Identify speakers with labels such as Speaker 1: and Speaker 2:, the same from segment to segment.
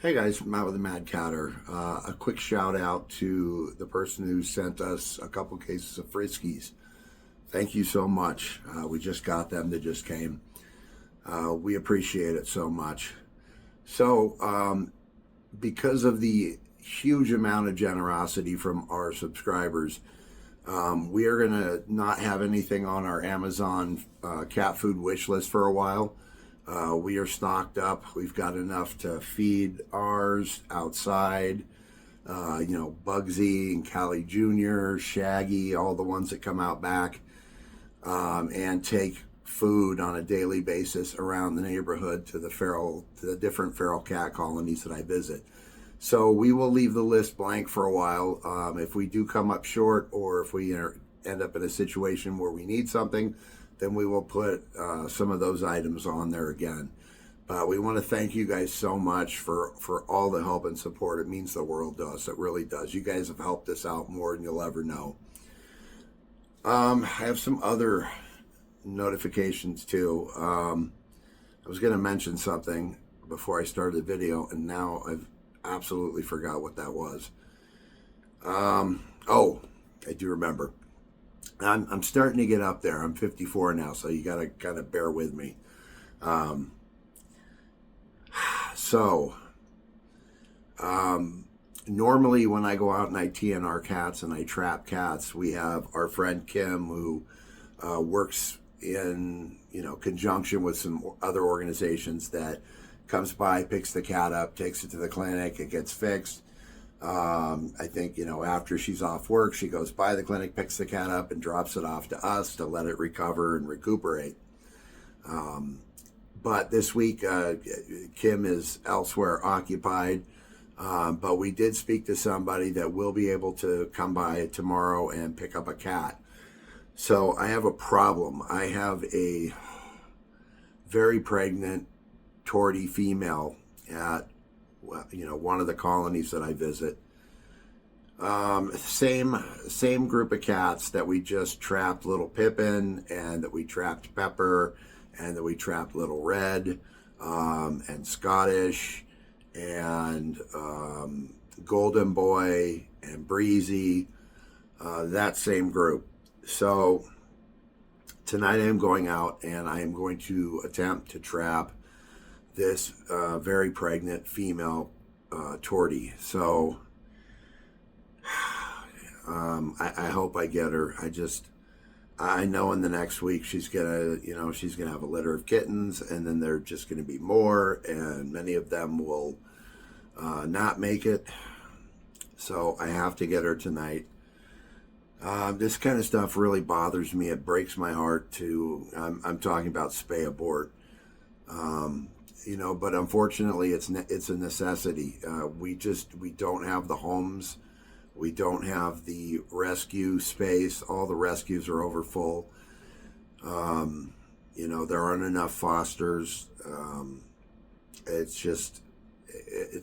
Speaker 1: Hey guys, Matt with the Mad Catter. A quick shout out to the person who sent us a couple cases of Friskies. Thank you so much. We just got them, they just came. We appreciate it so much. So, because of the huge amount of generosity from our subscribers, we are going to not have anything on our Amazon cat food wish list for a while. We are stocked up. We've got enough to feed ours outside. Bugsy and Callie Jr., Shaggy, all the ones that come out back, and take food on a daily basis around the neighborhood to the different feral cat colonies that I visit. So we will leave the list blank for a while. If we do come up short, or if we end up in a situation where we need something, then we will put some of those items on there again. But we want to thank you guys so much for all the help and support. It means the world to us. It really does. You guys have helped us out more than you'll ever know. I have some other notifications too. I was going to mention something before I started the video, and now I've absolutely forgot what that was. Oh, I do remember. I'm starting to get up there. I'm 54 now, so you got to kind of bear with me. So, normally when I go out and I TNR cats and I trap cats, we have our friend Kim who works in conjunction with some other organizations that comes by, picks the cat up, takes it to the clinic, it gets fixed. I think, after she's off work, she goes by the clinic, picks the cat up, and drops it off to us to let it recover and recuperate. But this week, Kim is elsewhere occupied. But we did speak to somebody that will be able to come by tomorrow and pick up a cat. So I have a problem. I have a very pregnant tortie female at one of the colonies that I visit. Same group of cats that we just trapped Little Pippin, and that we trapped Pepper, and that we trapped Little Red, and Scottish, and Golden Boy, and Breezy. That same group. So tonight I am going out and I am going to attempt to trap this very pregnant female tortie. So I hope I get her. I know in the next week she's gonna have a litter of kittens, and then there are just gonna be more, and many of them will not make it. So I have to get her tonight. This kind of stuff really bothers me. It breaks my heart I'm talking about spay abort. But unfortunately it's a necessity. We don't have the homes. We don't have the rescue space. All the rescues are over full. There aren't enough fosters. It's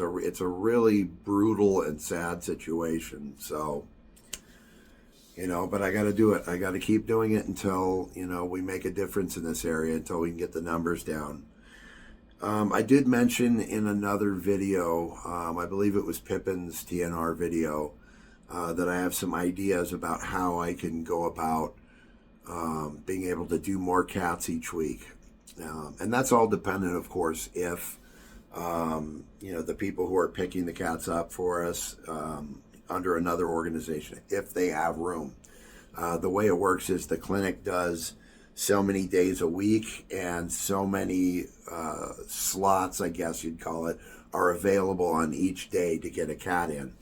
Speaker 1: a really brutal and sad situation. So, but I got to do it. I got to keep doing it until, we make a difference in this area, until we can get the numbers down. I did mention in another video, I believe it was Pippin's TNR video, that I have some ideas about how I can go about being able to do more cats each week. And that's all dependent, of course, if, the people who are picking the cats up for us under another organization, if they have room. The way it works is the clinic does so many days a week, and so many slots, I guess you'd call it, are available on each day to get a cat in.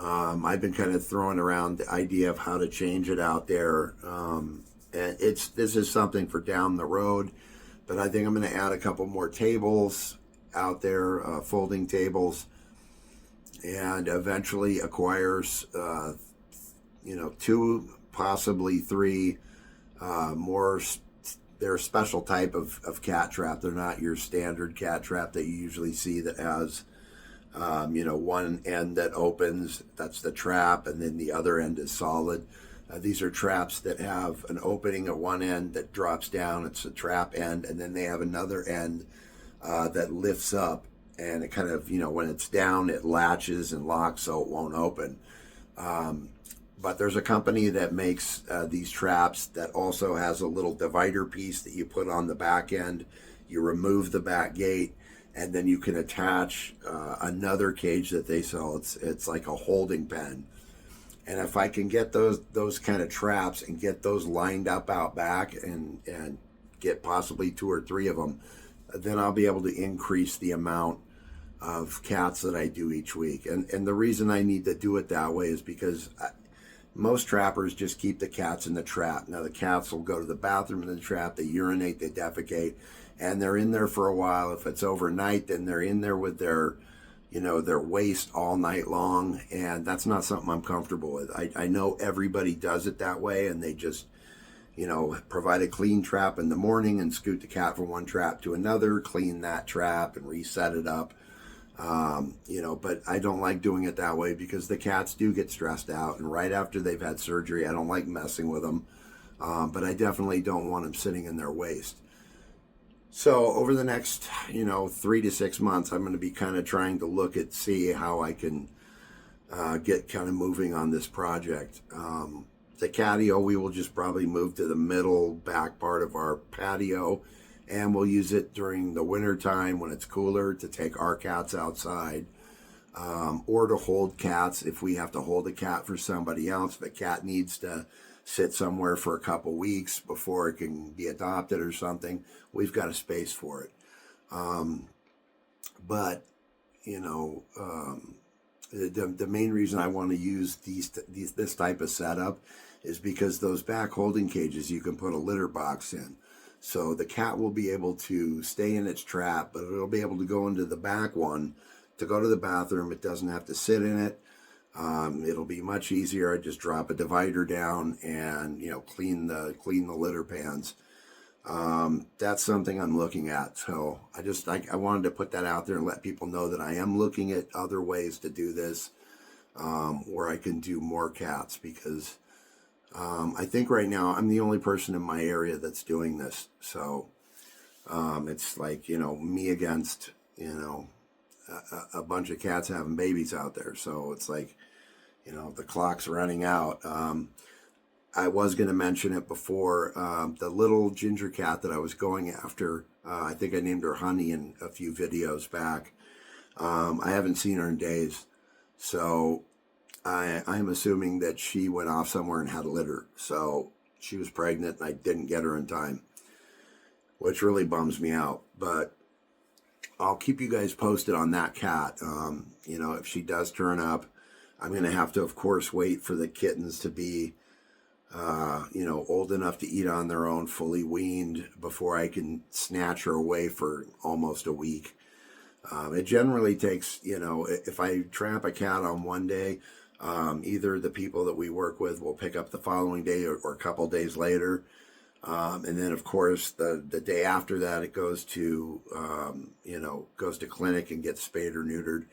Speaker 1: I've been kind of throwing around the idea of how to change it out there. And this is something for down the road, but I think I'm going to add a couple more tables out there, folding tables, and eventually acquire, 2, possibly 3 more. They're a special type of cat trap. They're not your standard cat trap that you usually see that has One end that opens, that's the trap, and then the other end is solid. These are traps that have an opening at one end that drops down. It's a trap end, and then they have another end that lifts up, and it kind of, when it's down, it latches and locks so it won't open. But there's a company that makes these traps that also has a little divider piece that you put on the back end. You remove the back gate, and then you can attach another cage that they sell. It's like a holding pen. And if I can get those kind of traps and get those lined up out back and get possibly 2 or 3 of them, then I'll be able to increase the amount of cats that I do each week. And the reason I need to do it that way is because most trappers just keep the cats in the trap. Now the cats will go to the bathroom in the trap, they urinate, they defecate, and they're in there for a while. If it's overnight, then they're in there with their waste all night long, and that's not something I'm comfortable with. I know everybody does it that way, and they just, provide a clean trap in the morning and scoot the cat from one trap to another, clean that trap and reset it up. But I don't like doing it that way because the cats do get stressed out, and right after they've had surgery, I don't like messing with them. But I definitely don't want them sitting in their waste. So over the next, 3 to 6 months, I'm going to be kind of trying to see how I can get kind of moving on this project. The catio, we will just probably move to the middle back part of our patio, and we'll use it during the winter time when it's cooler to take our cats outside, or to hold cats if we have to hold a cat for somebody else. If a cat needs to sit somewhere for a couple weeks before it can be adopted or something, we've got a space for it. But the main reason I want to use this type of setup is because those back holding cages, you can put a litter box in. So the cat will be able to stay in its trap, but it'll be able to go into the back one to go to the bathroom. It doesn't have to sit in it. It'll be much easier. I just drop a divider down and, clean the litter pans. That's something I'm looking at. So I wanted to put that out there and let people know that I am looking at other ways to do this, where I can do more cats, because I think right now I'm the only person in my area that's doing this. So it's like, me against, a bunch of cats having babies out there. So it's like, the clock's running out. I was going to mention it before. The little ginger cat that I was going after, I think I named her Honey in a few videos back. I haven't seen her in days. So I'm assuming that she went off somewhere and had a litter. So she was pregnant and I didn't get her in time, which really bums me out. But I'll keep you guys posted on that cat. If she does turn up, I'm going to have to, of course, wait for the kittens to be, old enough to eat on their own, fully weaned, before I can snatch her away for almost a week. It generally takes, if I trap a cat on one day, either the people that we work with will pick up the following day or a couple days later. And then, of course, the day after that, it goes to clinic and gets spayed or neutered.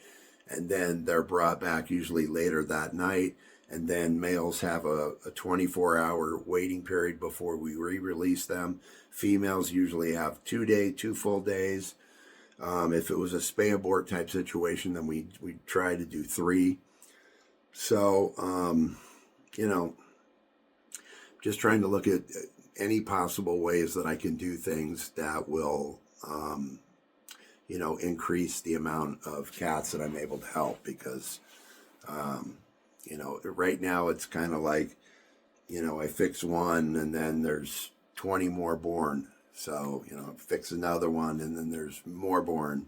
Speaker 1: And then they're brought back usually later that night. And then males have a 24-hour waiting period before we re-release them. Females usually have 2 full days. If it was a spay abort type situation, then we try to do 3. So, just trying to look at any possible ways that I can do things that will, increase the amount of cats that I'm able to help, because, right now it's kind of like, I fix one and then there's 20 more born. So, fix another one and then there's more born.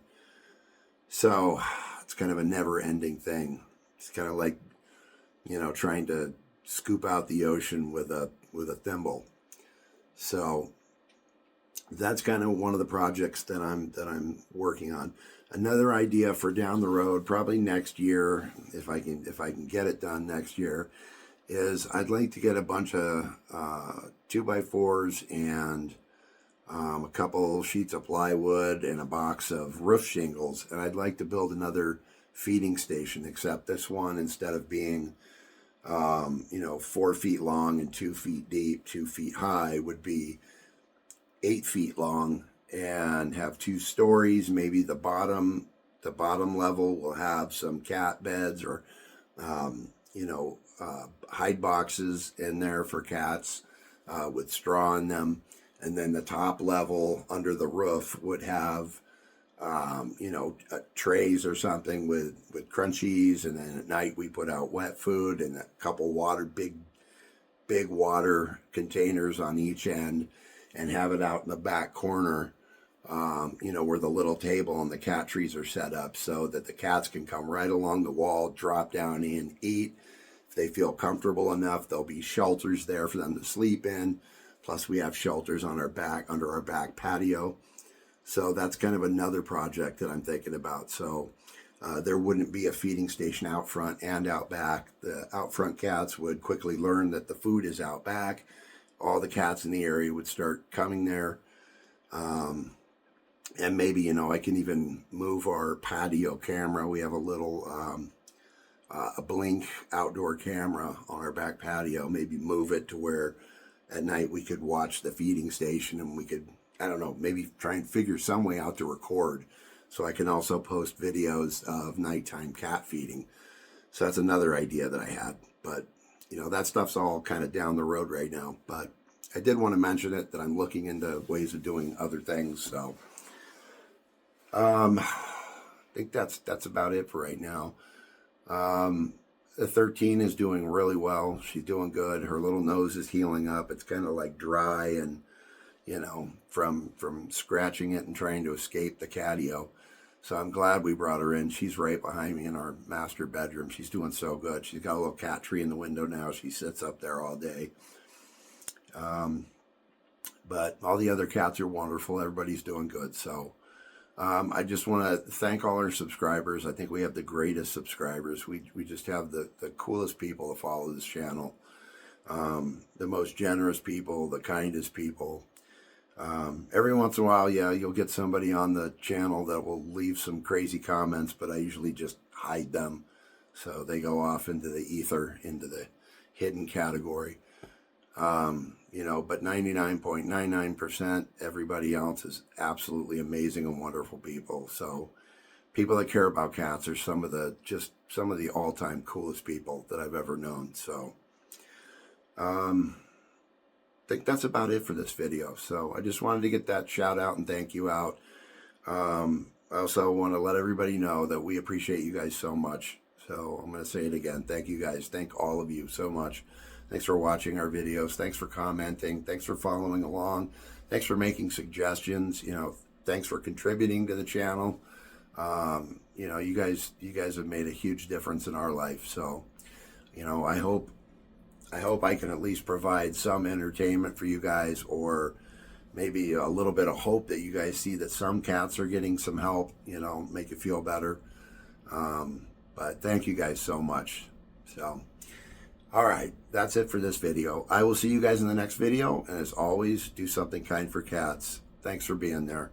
Speaker 1: So it's kind of a never ending thing. It's kind of like, trying to scoop out the ocean with a thimble. So that's kind of one of the projects that I'm working on. Another idea for down the road, probably next year, if I can get it done next year, is I'd like to get a bunch of 2x4s and a couple sheets of plywood and a box of roof shingles, and I'd like to build another feeding station, except this one, instead of being 4 feet long and 2 feet deep, 2 feet high, would be 8 feet long and have 2 stories. Maybe the bottom level will have some cat beds or hide boxes in there for cats with straw in them, and then the top level under the roof would have trays or something with crunchies, and then at night we put out wet food and a couple big water containers on each end, and have it out in the back corner, where the little table and the cat trees are set up, so that the cats can come right along the wall, drop down in, eat. If they feel comfortable enough, there'll be shelters there for them to sleep in. Plus we have shelters on our back, under our back patio. So that's kind of another project that I'm thinking about. So there wouldn't be a feeding station out front and out back. The out front cats would quickly learn that the food is out back. All the cats in the area would start coming there. And maybe, I can even move our patio camera. We have a little a Blink outdoor camera on our back patio. Maybe move it to where at night we could watch the feeding station, and we could, I don't know, maybe try and figure some way out to record, so I can also post videos of nighttime cat feeding. So that's another idea that I had, but that stuff's all kind of down the road right now. But I did want to mention it, that I'm looking into ways of doing other things. So I think that's about it for right now. The 13 is doing really well. She's doing good. Her little nose is healing up. It's kind of like dry and, from scratching it and trying to escape the catio. So I'm glad we brought her in. She's right behind me in our master bedroom. She's doing so good. She's got a little cat tree in the window now. She sits up there all day. But all the other cats are wonderful. Everybody's doing good. So I just want to thank all our subscribers. I think we have the greatest subscribers. We just have the coolest people to follow this channel. The most generous people, the kindest people. Every once in a while, you'll get somebody on the channel that will leave some crazy comments, but I usually just hide them. So they go off into the ether, into the hidden category. But 99.99% everybody else is absolutely amazing and wonderful people. So people that care about cats are some of the all-time coolest people that I've ever known. So I think that's about it for this video. So I just wanted to get that shout out and thank you out. I also want to let everybody know that we appreciate you guys so much. So I'm going to say it again. Thank you guys. Thank all of you so much. Thanks for watching our videos. Thanks for commenting. Thanks for following along. Thanks for making suggestions. Thanks for contributing to the channel. You guys have made a huge difference in our life. So, I hope I can at least provide some entertainment for you guys, or maybe a little bit of hope that you guys see that some cats are getting some help, make you feel better. But thank you guys so much. So, all right, that's it for this video. I will see you guys in the next video. And as always, do something kind for cats. Thanks for being there.